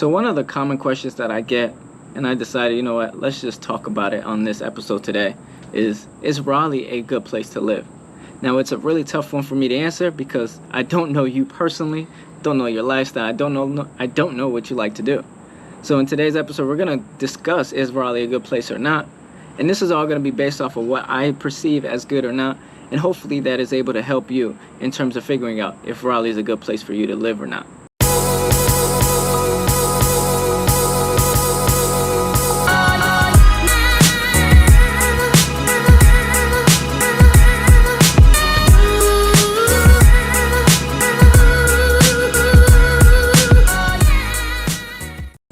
So one of the common questions that I get, and I decided, you know what, let's just talk about it on this episode today, is Raleigh a good place to live? Now, it's a really tough one for me to answer because I don't know you personally, don't know your lifestyle, I don't know what you like to do. So in today's episode, we're going to discuss, is Raleigh a good place or not? And this is all going to be based off of what I perceive as good or not, and hopefully that is able to help you in terms of figuring out if Raleigh is a good place for you to live or not.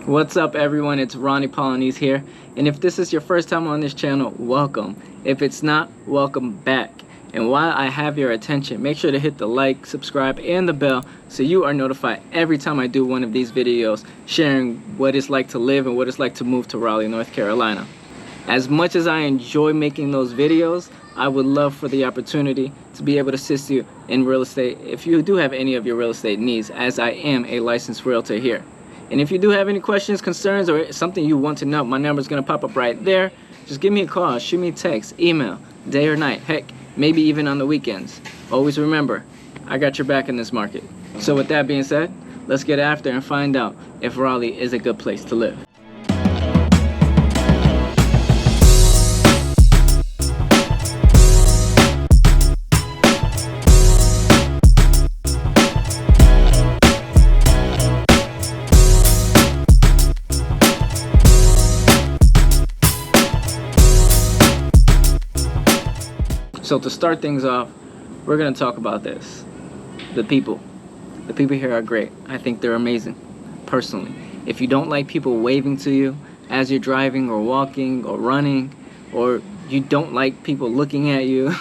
What's up, everyone? It's Roney Polynice here, and if this is your first time on this channel, welcome. If it's not, welcome back. And while I have your attention, make sure to hit the like, subscribe, and the bell so you are notified every time I do one of these videos sharing what it's like to live and what it's like to move to Raleigh, North Carolina. As much as I enjoy making those videos, I would love for the opportunity to be able to assist you in real estate if you do have any of your real estate needs, as I am a licensed realtor here. And if you do have any questions, concerns, or something you want to know, my number is going to pop up right there. Just give me a call, shoot me a text, email, day or night, heck, maybe even on the weekends. Always remember, I got your back in this market. So with that being said, let's get after and find out if Raleigh is a good place to live. So to start things off, we're going to talk about this. The people. The people here are great. I think they're amazing, personally. If you don't like people waving to you as you're driving or walking or running, or you don't like people looking at you,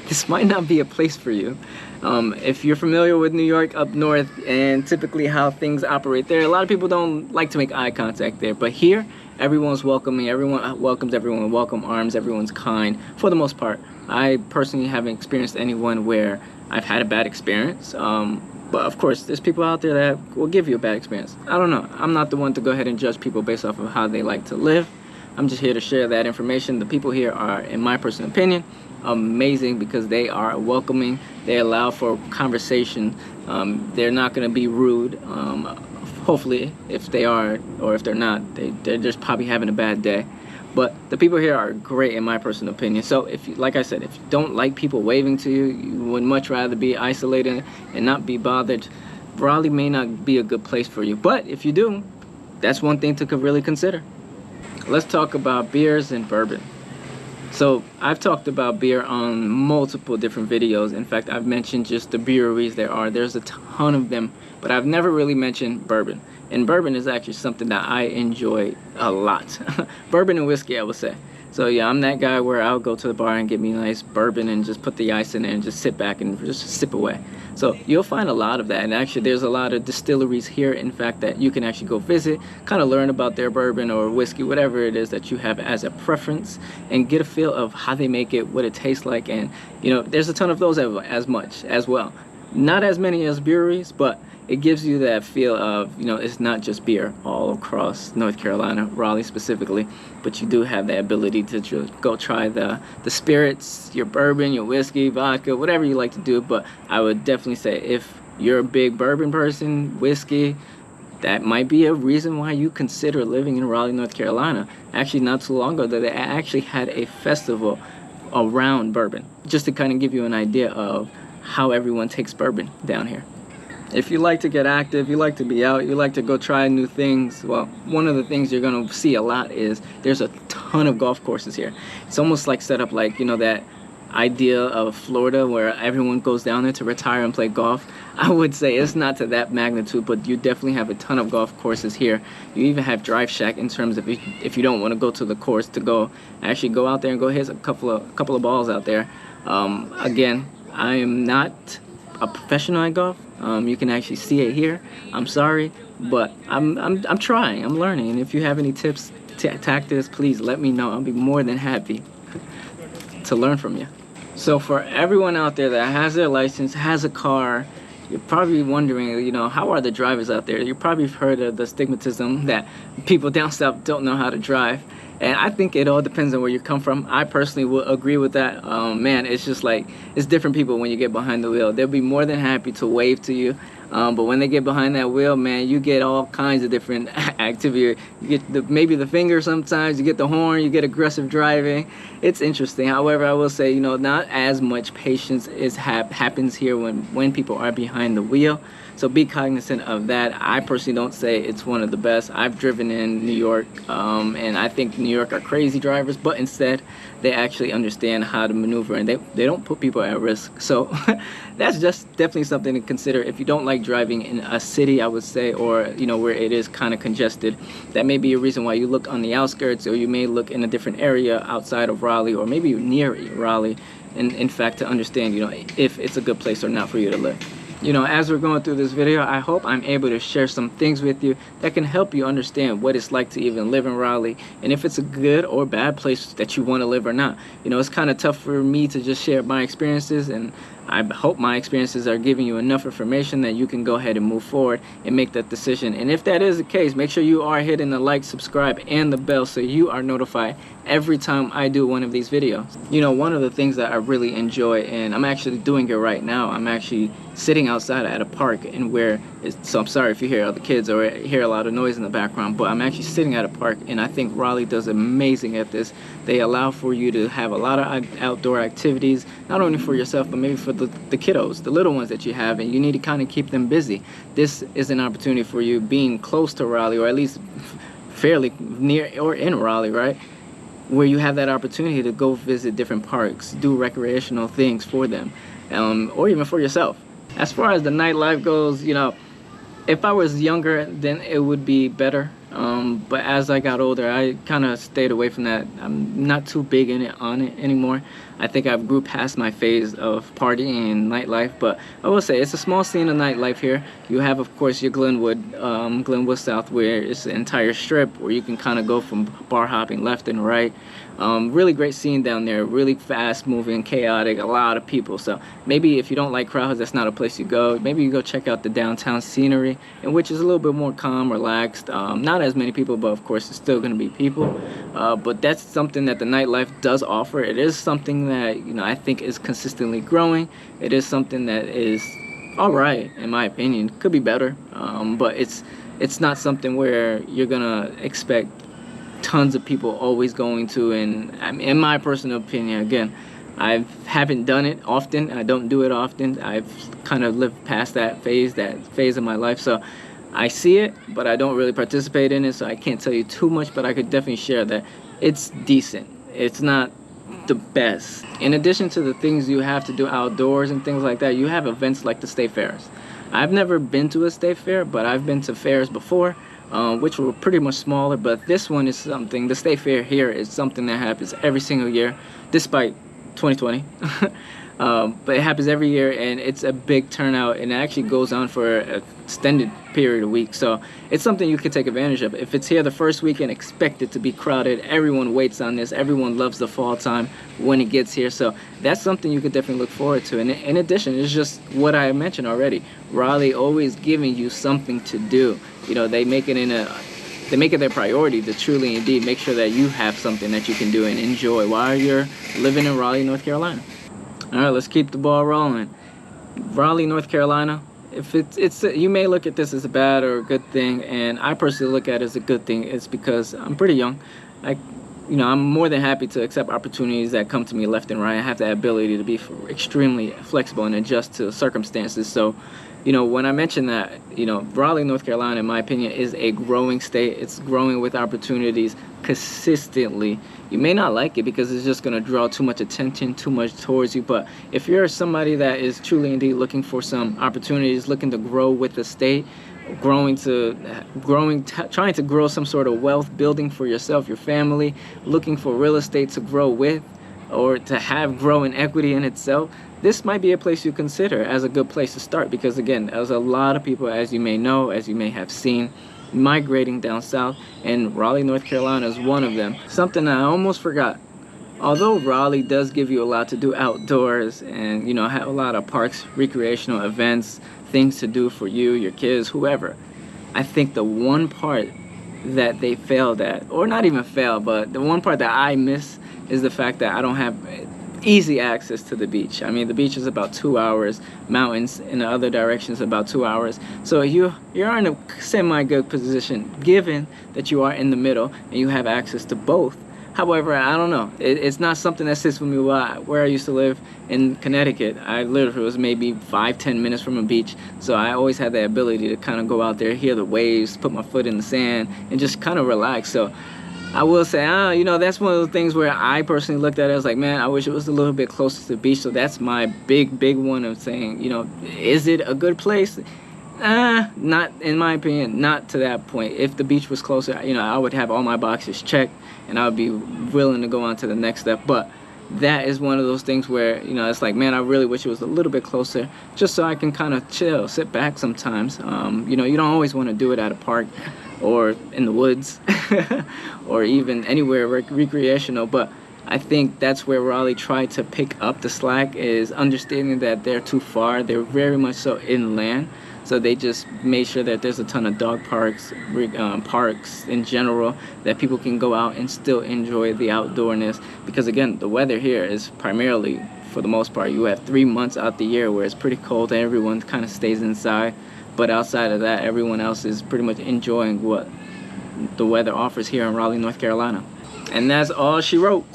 this might not be a place for you. If you're familiar with New York up north and typically how things operate there, a lot of people don't like to make eye contact there. But here, everyone's welcoming, everyone welcomes everyone, welcome arms, everyone's kind, for the most part. I personally haven't experienced anyone where I've had a bad experience. But of course, there's people out there that will give you a bad experience. I don't know. I'm not the one to go ahead and judge people based off of how they like to live. I'm just here to share that information. The people here are, in my personal opinion, amazing because they are welcoming. They allow for conversation. They're not going to be rude. Hopefully, if they are, or if they're not, they're just probably having a bad day. But the people here are great in my personal opinion. So if you, like I said, if you don't like people waving to you, you would much rather be isolated and not be bothered, Raleigh may not be a good place for you. But if you do, that's one thing to really consider. Let's talk about beers and bourbon. So I've talked about beer on multiple different videos. In fact, I've mentioned just the breweries there are. There's a ton of them, but I've never really mentioned bourbon. And bourbon is actually something that I enjoy a lot. Bourbon and whiskey, I would say. So yeah, I'm that guy where I'll go to the bar and get me a nice bourbon and just put the ice in it and just sit back and just sip away. So you'll find a lot of that. And actually there's a lot of distilleries here, in fact, that you can actually go visit, kind of learn about their bourbon or whiskey, whatever it is that you have as a preference, and get a feel of how they make it, what it tastes like. And you know, there's a ton of those as well. Not as many as breweries, but it gives you that feel of, you know, it's not just beer all across North Carolina, Raleigh specifically, but you do have the ability to just go try the spirits, your bourbon, your whiskey, vodka, whatever you like to do. But I would definitely say if you're a big bourbon person, whiskey, that might be a reason why you consider living in Raleigh, North Carolina. Actually, not too long ago, they actually had a festival around bourbon, just to kind of give you an idea of how everyone takes bourbon down here. If you like to get active, you like to be out, you like to go try new things, well, one of the things you're going to see a lot is there's a ton of golf courses here. It's almost like set up like, you know, that idea of Florida where everyone goes down there to retire and play golf. I would say it's not to that magnitude, but you definitely have a ton of golf courses here. You even have Drive Shack in terms of if you don't want to go to the course, to actually go out there and go hit a couple of balls out there. Again, I am not a professional at golf. You can actually see it here. I'm sorry, but I'm trying. I'm learning. And if you have any tips, tactics, please let me know. I'll be more than happy to learn from you. So for everyone out there that has their license, has a car, you're probably wondering, you know, how are the drivers out there? You probably heard of the stigmatism that people down south don't know how to drive. And I think it all depends on where you come from. I personally will agree with that. Man, it's just like, it's different people when you get behind the wheel. They'll be more than happy to wave to you. But when they get behind that wheel, man, you get all kinds of different activity. You get maybe the finger sometimes, you get the horn, you get aggressive driving. It's interesting. However, I will say, you know, not as much patience happens here when people are behind the wheel. So be cognizant of that. I personally don't say it's one of the best. I've driven in New York, and I think New York are crazy drivers, but instead they actually understand how to maneuver, and they don't put people at risk. So that's just definitely something to consider. If you don't like driving in a city, I would say, or, you know, where it is kind of congested, that may be a reason why you look on the outskirts, or you may look in a different area outside of Raleigh, or maybe near Raleigh, and in fact to understand, you know, if it's a good place or not for you to live. You know, as we're going through this video, I hope I'm able to share some things with you that can help you understand what it's like to even live in Raleigh, and if it's a good or bad place that you want to live or not. You know, it's kind of tough for me to just share my experiences, and I hope my experiences are giving you enough information that you can go ahead and move forward and make that decision. And if that is the case, make sure you are hitting the like, subscribe, and the bell so you are notified every time I do one of these videos. You know, one of the things that I really enjoy, and I'm actually doing it right now, I'm actually sitting outside at a park, and so I'm sorry if you hear other kids or hear a lot of noise in the background, but I'm actually sitting at a park, and I think Raleigh does amazing at this. They allow for you to have a lot of outdoor activities, not only for yourself, but maybe for the kiddos, the little ones that you have, and you need to kind of keep them busy. This is an opportunity for you, being close to Raleigh, or at least fairly near or in Raleigh, right? Where you have that opportunity to go visit different parks, do recreational things for them, or even for yourself. As far as the nightlife goes, you know, if I was younger, then it would be better. But as I got older, I kind of stayed away from that. I'm not too big on it anymore. I think I've grew past my phase of partying and nightlife, but I will say it's a small scene of nightlife here. You have, of course, your Glenwood South, where it's an entire strip where you can kind of go from bar hopping left and right. Really great scene down there, really fast moving, chaotic, a lot of people. So maybe if you don't like crowds, that's not a place you go. Maybe you go check out the downtown scenery, in which is a little bit more calm, relaxed. Not as many people, but of course it's still going to be people. But that's something that the nightlife does offer. It is something that, you know, I think is consistently growing. It is something that is all right, in my opinion. Could be better, but it's not something where you're gonna expect tons of people always going to. And I mean, in my personal opinion, again, I haven't done it often. I don't do it often. I've kind of lived past that phase of my life. So I see it, but I don't really participate in it. So I can't tell you too much, but I could definitely share that it's decent. It's not the best. In addition to the things you have to do outdoors and things like that, you have events like the state fairs. I've never been to a state fair, but I've been to fairs before, which were pretty much smaller. But this one is something, the state fair here is something that happens every single year, despite 2020. But it happens every year, and it's a big turnout, and it actually goes on for an extended period of weeks. So it's something you can take advantage of. If it's here the first weekend, expect it to be crowded. Everyone waits on this. Everyone loves the fall time when it gets here. So that's something you could definitely look forward to. And in addition, it's just what I mentioned already. Raleigh always giving you something to do. You know, they make it their priority to truly indeed make sure that you have something that you can do and enjoy while you're living in Raleigh, North Carolina. All right, let's keep the ball rolling. Raleigh, North Carolina. If you may look at this as a bad or a good thing, and I personally look at it as a good thing. It's because I'm pretty young. I'm more than happy to accept opportunities that come to me left and right. I have the ability to be extremely flexible and adjust to circumstances. So, you know, when I mention that, you know, Raleigh, North Carolina, in my opinion, is a growing state. It's growing with opportunities consistently. You may not like it because it's just going to draw too much attention, too much towards you. But if you're somebody that is truly indeed looking for some opportunities, looking to grow with the state, trying to grow some sort of wealth, building for yourself, your family, looking for real estate to grow with, or to have growing equity in itself, this might be a place you consider as a good place to start. Because again, there's a lot of people, as you may know, as you may have seen, migrating down south, and Raleigh, North Carolina is one of them. Something I almost forgot although Raleigh does give you a lot to do outdoors and, you know, have a lot of parks, recreational events, things to do for you, your kids, whoever, I think the one part that they failed at, or not even failed, but the one part that I miss is the fact that I don't have easy access to the beach. I mean, the beach is about 2 hours, mountains in the other directions about 2 hours. So you're in a semi-good position given that you are in the middle and you have access to both. However, I don't know. It's not something that sits with me where I used to live in Connecticut. I literally was maybe 5-10 minutes from a beach. So I always had the ability to kind of go out there, hear the waves, put my foot in the sand, and just kind of relax. So I will say, you know, that's one of the things where I personally looked at it. I was like, man, I wish it was a little bit closer to the beach. So that's my big one of saying, you know, is it a good place? Not in my opinion, not to that point. If the beach was closer, you know, I would have all my boxes checked and I would be willing to go on to the next step. But that is one of those things where, you know, it's like, man, I really wish it was a little bit closer, just so I can kind of chill, sit back sometimes. You know, you don't always want to do it at a park or in the woods or even anywhere recreational, but I think that's where Raleigh tried to pick up the slack, is understanding that they're too far. They're very much so inland. So they just made sure that there's a ton of dog parks, parks in general, that people can go out and still enjoy the outdoorness. Because again, the weather here is primarily, for the most part, you have 3 months out the year where it's pretty cold and everyone kind of stays inside. But outside of that, everyone else is pretty much enjoying what the weather offers here in Raleigh, North Carolina. And that's all she wrote.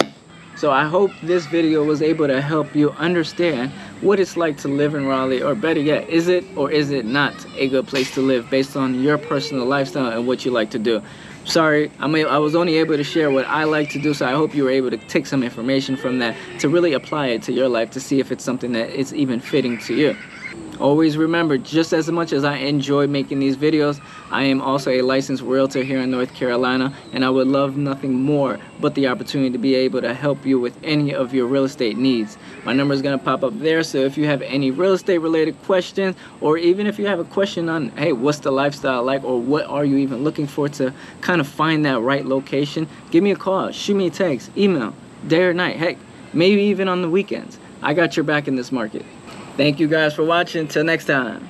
So I hope this video was able to help you understand what it's like to live in Raleigh, or better yet, is it or is it not a good place to live based on your personal lifestyle and what you like to do. Sorry, I was only able to share what I like to do, so I hope you were able to take some information from that to really apply it to your life to see if it's something that is even fitting to you. Always remember, just as much as I enjoy making these videos, I am also a licensed realtor here in North Carolina, and I would love nothing more but the opportunity to be able to help you with any of your real estate needs. My number is going to pop up there, so if you have any real estate related questions, or even if you have a question on, hey, what's the lifestyle like, or what are you even looking for to kind of find that right location, give me a call, shoot me a text, email, day or night, heck, maybe even on the weekends. I got your back in this market. Thank you guys for watching. Till next time.